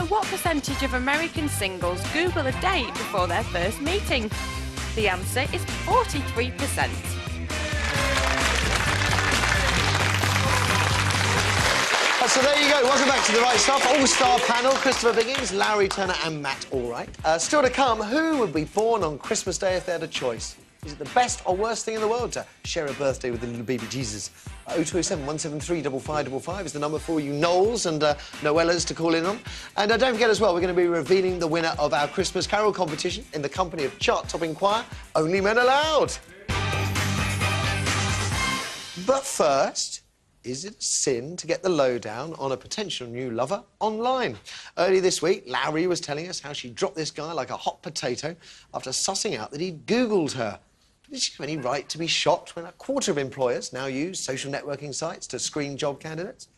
what percentage of American singles Google a date before their first meeting? The answer is 43%. So there you go. Welcome back to The Right Stuff. All-star panel, Christopher Biggins, Larry Turner and Matt Allwright. Still to come, who would be born on Christmas Day if they had a choice? Is it the best or worst thing in the world to share a birthday with the little baby Jesus? 0207 173 5555 is the number for you Knowles and Noellas to call in on. And don't forget as well, we're going to be revealing the winner of our Christmas Carol competition in the company of chart-topping choir, Only Men Allowed. But first, is it a sin to get the lowdown on a potential new lover online? Earlier this week, Larry was telling us how she dropped this guy like a hot potato after sussing out that he'd Googled her. Did she have any right to be shocked when a quarter of employers now use social networking sites to screen job candidates?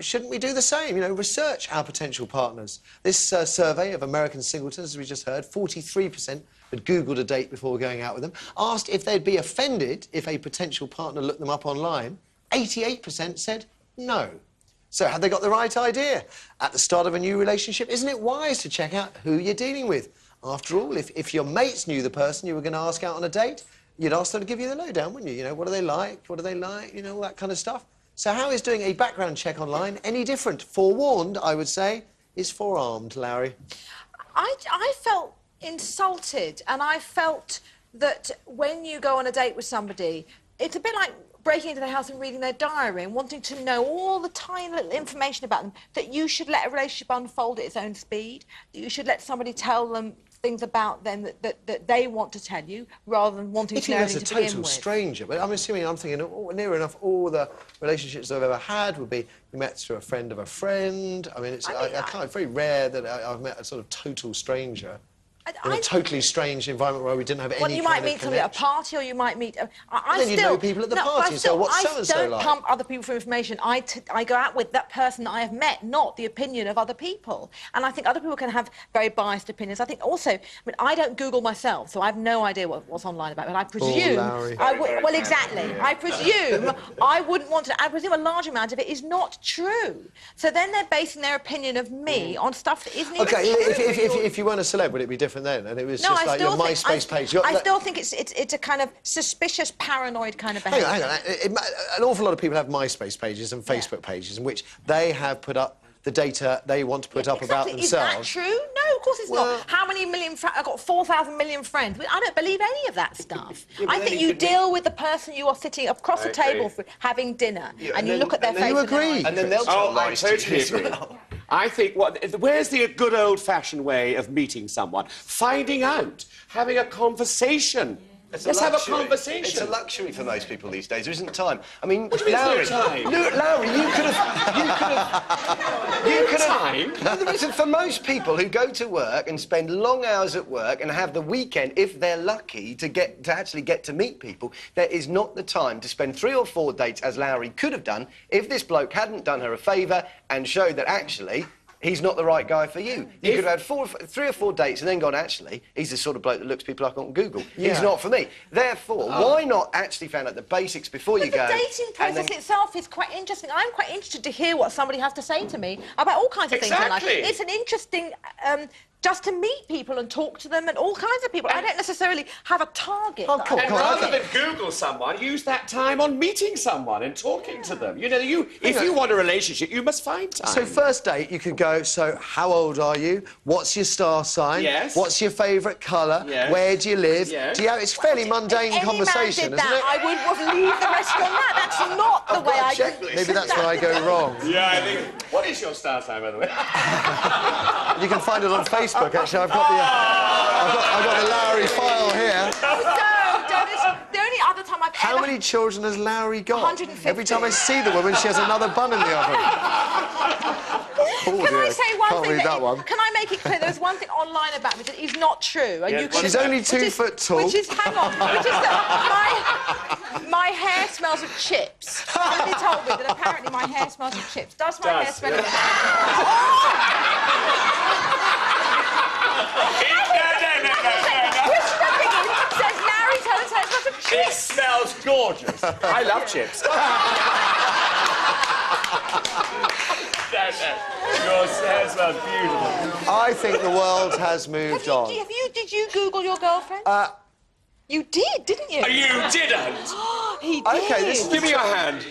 Shouldn't we do the same? You know, research our potential partners. This survey of American singletons, as we just heard, 43% had Googled a date before going out with them, asked if they'd be offended if a potential partner looked them up online. 88% said no. So had they got the right idea? At the start of a new relationship, isn't it wise to check out who you're dealing with? After all, if your mates knew the person you were going to ask out on a date, you'd ask them to give you the lowdown, wouldn't you? You know, what do they like? What do they like? You know, all that kind of stuff. So how is doing a background check online any different? Forewarned, I would say, is forearmed, Larry. I felt insulted, and I felt that when you go on a date with somebody, it's a bit like breaking into their house and reading their diary and wanting to know all the tiny little information about them, that you should let a relationship unfold at its own speed, that you should let somebody tell them things about them that they want to tell you, rather than wanting to know anything to begin with. If you're a total stranger, but I'm assuming, I'm thinking, oh, near enough all the relationships I've ever had would be we met through a friend of a friend. I mean, it's very rare that I've met a sort of total stranger in a totally strange environment where we didn't have any kind of connection. You might meet somebody at a party, or you might meet... Then you know people at the party, so what's so-and-so like? I don't pump other people for information. I go out with that person that I have met, not the opinion of other people. And I think other people can have very biased opinions. I think also... I mean, I don't Google myself, so I have no idea what's online about it. But I presume... well, exactly. I presume I wouldn't want to... I presume a large amount of it is not true. So then they're basing their opinion of me on stuff that isn't even true. If you weren't a celeb, would it be different then? And it was just like your MySpace page. I still think it's a kind of suspicious, paranoid kind of behaviour. Hang on. An awful lot of people have MySpace pages and Facebook pages in which they have put up the data they want to put up about themselves. Is that true? No, of course it's not. How many million... I've got 4,000 million friends. I don't believe any of that stuff. I think you deal with the person you are sitting across the table for having dinner, and you look at their face... You agree. And then they'll tell lies to you as well. I think, where's the good old-fashioned way of meeting someone? Finding out, having a conversation. Let's have a conversation. It's a luxury for most people these days. There isn't time. I mean, what do you mean Larry, time? Larry, you could have... time? No, there isn't. For most people who go to work and spend long hours at work and have the weekend, if they're lucky, to actually get to meet people, there is not the time to spend 3 or 4 dates, as Larry could have done, if this bloke hadn't done her a favour and showed that, actually, he's not the right guy for you. You could have had 3 or 4 dates and then gone, actually, he's the sort of bloke that looks people up on Google. Yeah. He's not for me. Therefore, why not actually find out the basics before you go? The dating process itself is quite interesting. I'm quite interested to hear what somebody has to say to me about all kinds of things in life. It's an interesting... just to meet people and talk to them and all kinds of people. I don't necessarily have a target. And rather than Google someone, use that time on meeting someone and talking to them. You know, if you want a relationship, you must find time. So first date, you could go, so how old are you? What's your star sign? Yes. What's your favourite colour? Yes. Where do you live? Yes. Do you have... It's fairly mundane conversation, isn't it? I would leave the rest on that. That's not the way I... Maybe that's where I go wrong. Yeah, I think... What is your star sign, by the way? You can find it on Facebook. Actually, I've got the Larry file here. The only other time I've How many children has Larry got? 150. Every time I see the woman, she has another bun in the oven. Can I say one thing? Can I make it clear? There's one thing online about me that is not true. And you can, she's only 2 foot tall. Which is, hang on, which is that my hair smells of chips. Somebody told me that apparently my hair smells of chips. Does my hair smell of chips? It smells gorgeous. I love chips. Good. That's beautiful. I think the world has moved on. Did you Google your girlfriend? You did, didn't you? You didn't. He did. Okay, Give me your hand.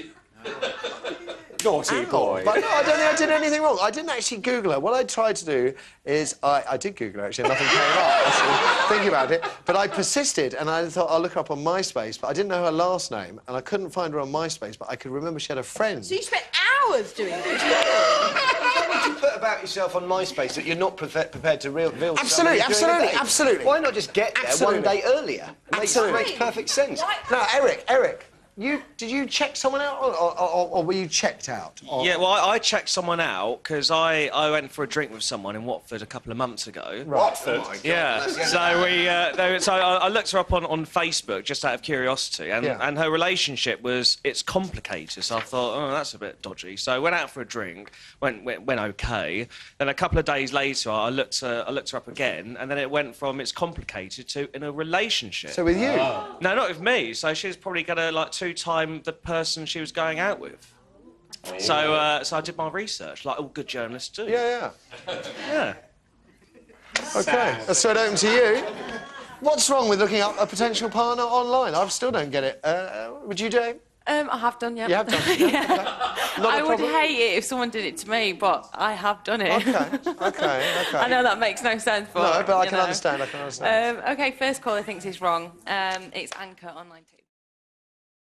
Naughty boy. But no, I don't think I did anything wrong. I didn't actually Google her. What I tried to do is... I did Google her, actually, and nothing came up, actually, thinking about it. But I persisted, and I thought I'll look her up on MySpace, but I didn't know her last name, and I couldn't find her on MySpace, but I could remember she had a friend. So you spent hours doing this? What would you put about yourself on MySpace that you're not prepared to reveal? Absolutely, absolutely. Why not just get there one day earlier? Absolutely. Makes perfect sense. No, Eric, did you check someone out, or were you checked out? Yeah, well, I checked someone out because I went for a drink with someone in Watford a couple of months ago. Watford? Oh, Yeah, so I looked her up on Facebook just out of curiosity, and her relationship it's complicated. So I thought, oh, that's a bit dodgy. So I went out for a drink, went okay. Then a couple of days later, I looked her up again, and then it went from it's complicated to in a relationship. So with you? No, not with me. So she was probably gonna like two-time the person she was going out with. So I did my research, like all good journalists do. Yeah. Yeah. OK, let's throw it open to you. What's wrong with looking up a potential partner online? I still don't get it. Would you, Jane? I have done, yeah. You have done? Yeah. Okay. Not I a would problem? hate it if someone did it to me, but I have done it. OK. I know that makes no sense, but... No, but I you can know. understand, OK, first caller thinks he's wrong. It's Anchor Online TV.